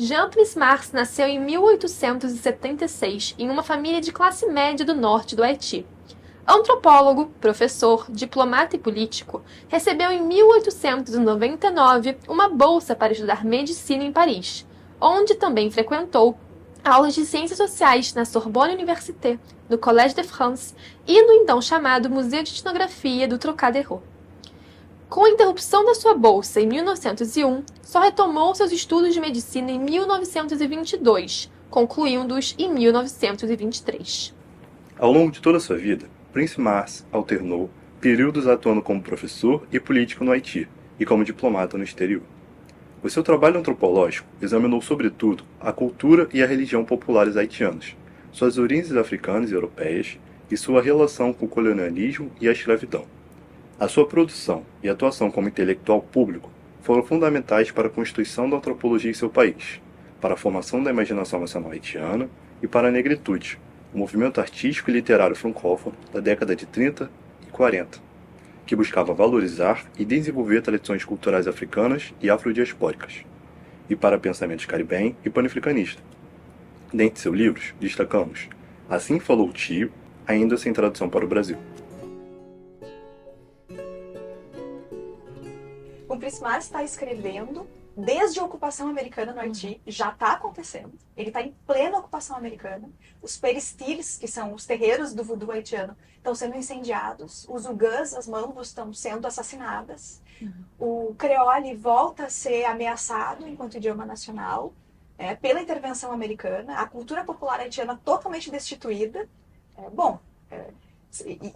Jean Prismars nasceu em 1876 em uma família de classe média do norte do Haiti. Antropólogo, professor, diplomata e político, recebeu em 1899 uma bolsa para estudar medicina em Paris, onde também frequentou aulas de ciências sociais na Sorbonne Université, no Collège de France e no então chamado Museu de Etnografia do Trocadéro. Com a interrupção da sua bolsa em 1901, só retomou seus estudos de medicina em 1922, concluindo-os em 1923. Ao longo de toda a sua vida, Prince Mars alternou períodos atuando como professor e político no Haiti e como diplomata no exterior. O seu trabalho antropológico examinou sobretudo a cultura e a religião populares haitianas, suas origens africanas e europeias e sua relação com o colonialismo e a escravidão. A sua produção e atuação como intelectual público foram fundamentais para a constituição da antropologia em seu país, para a formação da imaginação nacional haitiana e para a negritude, o movimento artístico e literário francófono da década de 30 e 40, que buscava valorizar e desenvolver tradições culturais africanas e afrodiaspóricas, e para pensamentos caribenho e panafricanista. Dentre seus livros, destacamos Assim Falou o Tio, ainda sem tradução para o Brasil. O Prismar está escrevendo desde a ocupação americana no Haiti, já está acontecendo. Ele está em plena ocupação americana. Os peristyles, que são os terreiros do voodoo haitiano, estão sendo incendiados. Os ugãs, as mambos, estão sendo assassinadas. O creole volta a ser ameaçado enquanto idioma nacional pela intervenção americana. A cultura popular haitiana totalmente destituída.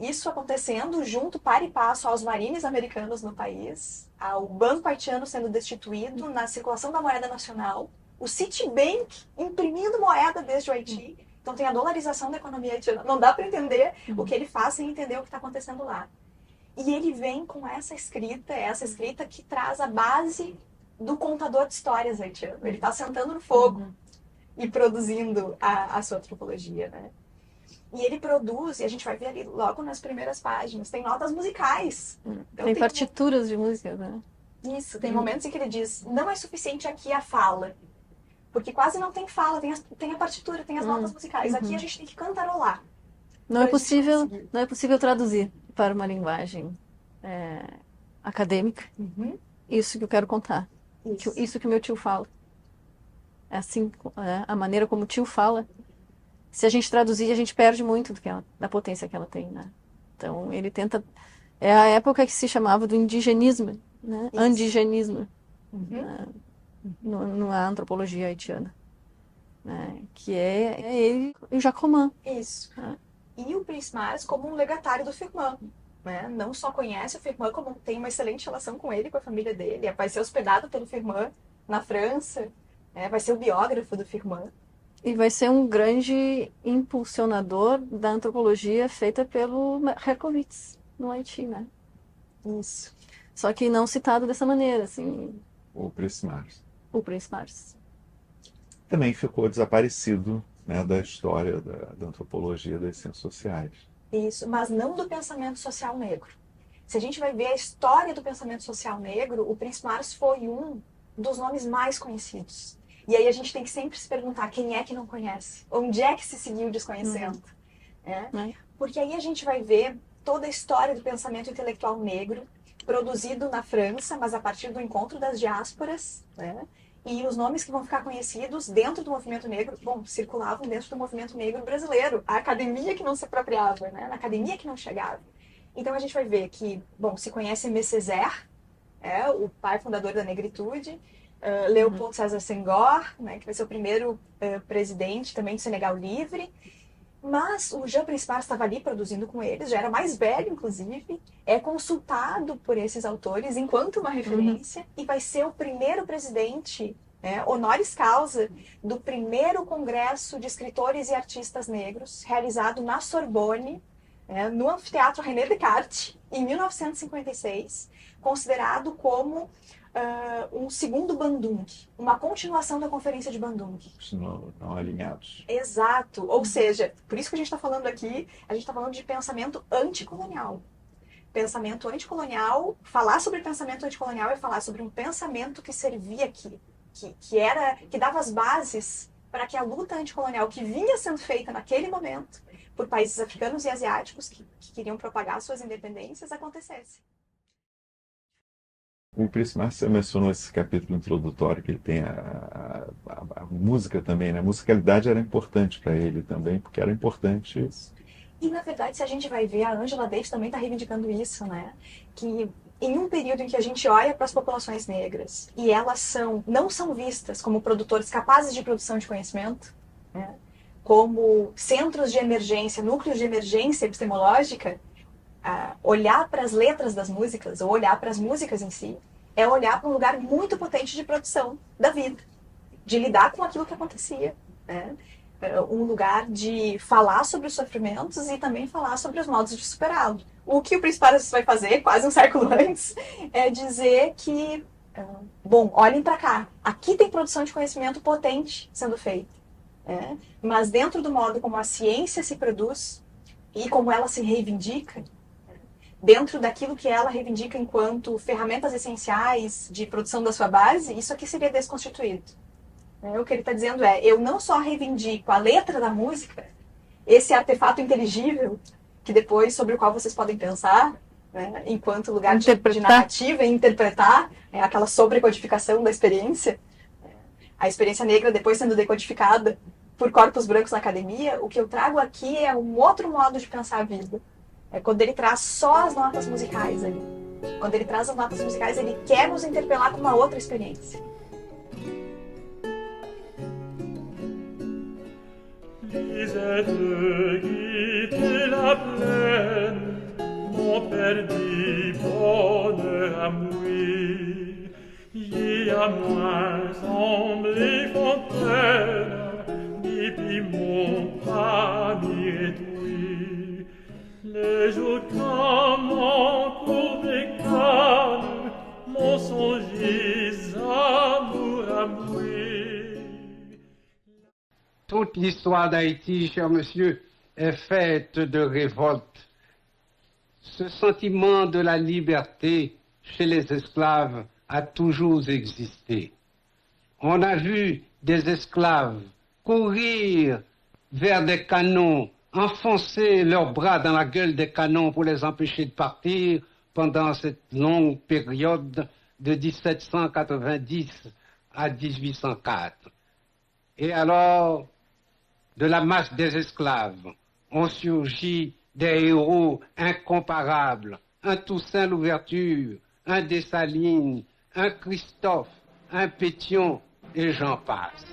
Isso acontecendo junto, par e passo, aos marines americanos no país, ao banco haitiano sendo destituído, na circulação da moeda nacional, o Citibank imprimindo moeda desde o Haiti. Então tem a dolarização da economia haitiana. Não dá para entender o que ele faz sem entender o que está acontecendo lá. E ele vem com essa escrita que traz a base do contador de histórias haitiano. Ele está sentando no fogo e produzindo a sua antropologia, né? E ele produz, e a gente vai ver ali logo nas primeiras páginas, tem notas musicais. Então, tem partituras de música, né? Isso, tem momentos em que ele diz, não é suficiente aqui a fala. Porque quase não tem fala, tem a partitura, tem as notas musicais. Aqui a gente tem que cantarolar. Não é possível traduzir para uma linguagem acadêmica isso que eu quero contar. Isso que o meu tio fala. É assim, a maneira como o tio fala. Se a gente traduzir, a gente perde muito da potência que ela tem, né? Então, ele tenta... É a época que se chamava do indigenismo, né? Indigenismo, na antropologia haitiana. Né? Que é ele e o Jacomã. Isso. E o Prince Mars como um legatário do Firmin. Né? Não só conhece o Firmin, como tem uma excelente relação com ele, com a família dele. Vai ser hospedado pelo Firmin na França. Vai ser o biógrafo do Firmin. E vai ser um grande impulsionador da antropologia feita pelo Herkovitz, no Haiti, né? Isso. Só que não citado dessa maneira, assim. O Prince Mars. O Prince Mars. Também ficou desaparecido, né, da história da antropologia das ciências sociais. Isso, mas não do pensamento social negro. Se a gente vai ver a história do pensamento social negro, o Prince Mars foi um dos nomes mais conhecidos. E aí a gente tem que sempre se perguntar quem é que não conhece? Onde é que se seguiu desconhecendo? Porque aí a gente vai ver toda a história do pensamento intelectual negro, produzido na França, mas a partir do encontro das diásporas, né? E os nomes que vão ficar conhecidos dentro do movimento negro, circulavam dentro do movimento negro brasileiro. A academia que não se apropriava, né? Na academia que não chegava. Então a gente vai ver que, se conhece Aimé Césaire, o pai fundador da negritude, Leopold César Senghor, né, que vai ser o primeiro presidente também do Senegal Livre. Mas o Jean Prince Mars estava ali produzindo com eles, já era mais velho, inclusive, é consultado por esses autores enquanto uma referência e vai ser o primeiro presidente, honoris causa, do primeiro congresso de escritores e artistas negros, realizado na Sorbonne, no Anfiteatro René Descartes, em 1956, considerado como um segundo Bandung, uma continuação da Conferência de Bandung. Não alinhados. Exato, ou seja, por isso que a gente está falando aqui, a gente está falando de pensamento anticolonial. Pensamento anticolonial, falar sobre pensamento anticolonial é falar sobre um pensamento que servia aqui, que dava as bases para que a luta anticolonial que vinha sendo feita naquele momento por países africanos e asiáticos que queriam propagar suas independências acontecesse. O Príncipe Márcio mencionou esse capítulo introdutório, que ele tem a música também, né? A musicalidade era importante para ele também, porque era importante isso. E, na verdade, se a gente vai ver, a Angela Davis também está reivindicando isso, né? Que em um período em que a gente olha para as populações negras e elas não são vistas como produtores capazes de produção de conhecimento, né? Como centros de emergência, núcleos de emergência epistemológica, olhar para as letras das músicas, ou olhar para as músicas em si, é olhar para um lugar muito potente de produção da vida, de lidar com aquilo que acontecia, né? Um lugar de falar sobre os sofrimentos e também falar sobre os modos de superá-lo. O que o Príncipe Márcio vai fazer, quase um século antes, é dizer que, bom, olhem para cá, aqui tem produção de conhecimento potente sendo feita, mas dentro do modo como a ciência se produz e como ela se reivindica, dentro daquilo que ela reivindica enquanto ferramentas essenciais de produção da sua base, isso aqui seria desconstituído. O que ele está dizendo é, eu não só reivindico a letra da música, esse artefato inteligível, que depois sobre o qual vocês podem pensar, né, enquanto lugar de narrativa e interpretar, aquela sobrecodificação da experiência, a experiência negra depois sendo decodificada por corpos brancos na academia, o que eu trago aqui é um outro modo de pensar a vida. É quando ele traz só as notas musicais ali. Quando ele traz as notas musicais, ele quer nos interpelar com uma outra experiência. Lisette quitte la plaine, mon père dit bonne à mourir. Y a moins semblé fontaine, depuis mon ami étoui. Les jours comme mon cours des cannes, mon songe amour à mourir. Toute l'histoire d'Haïti, cher monsieur, est faite de révolte. Ce sentiment de la liberté chez les esclaves a toujours existé. On a vu des esclaves courir vers des canons, enfoncer leurs bras dans la gueule des canons pour les empêcher de partir pendant cette longue période de 1790 à 1804. Et alors, de la masse des esclaves ont surgi des héros incomparables, un Toussaint Louverture, un Dessalines, un Christophe, un Pétion, et j'en passe.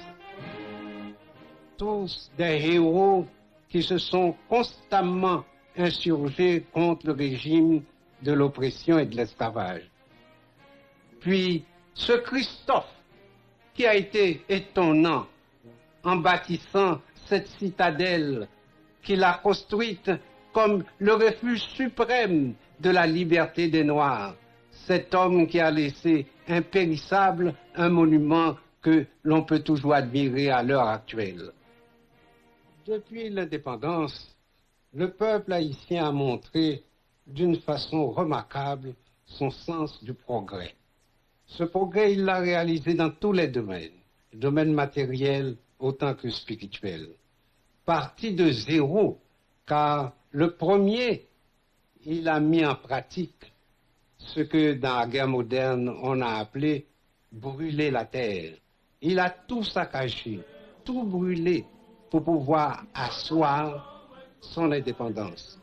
Tous des héros qui se sont constamment insurgés contre le régime de l'oppression et de l'esclavage. Puis, ce Christophe, qui a été étonnant en bâtissant cette citadelle qu'il a construite comme le refuge suprême de la liberté des Noirs. Cet homme qui a laissé impérissable un monument que l'on peut toujours admirer à l'heure actuelle. Depuis l'indépendance, le peuple haïtien a montré d'une façon remarquable son sens du progrès. Ce progrès, il l'a réalisé dans tous les domaines matériels autant que spirituels. Parti de zéro, car le premier, il a mis en pratique ce que dans la guerre moderne on a appelé brûler la terre. Il a tout saccagé, tout brûlé pour pouvoir asseoir son indépendance.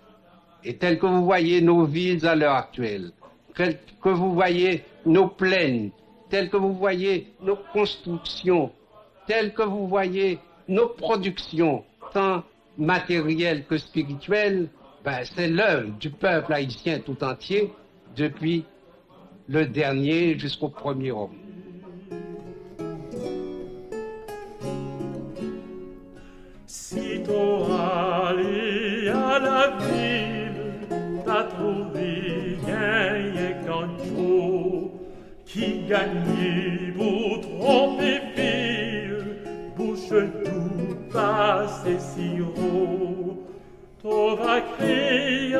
Et tel que vous voyez nos villes à l'heure actuelle, tel que vous voyez nos plaines, tel que vous voyez nos constructions, tel que vous voyez nos productions, tant matérielles que spirituelles, c'est l'œuvre du peuple haïtien tout entier, depuis le dernier jusqu'au premier homme. Sitôt allé à la ville, t'as trouvé un Gancho qui gagnait pour tromper fille, bouche tout passe sirop. T'auras crié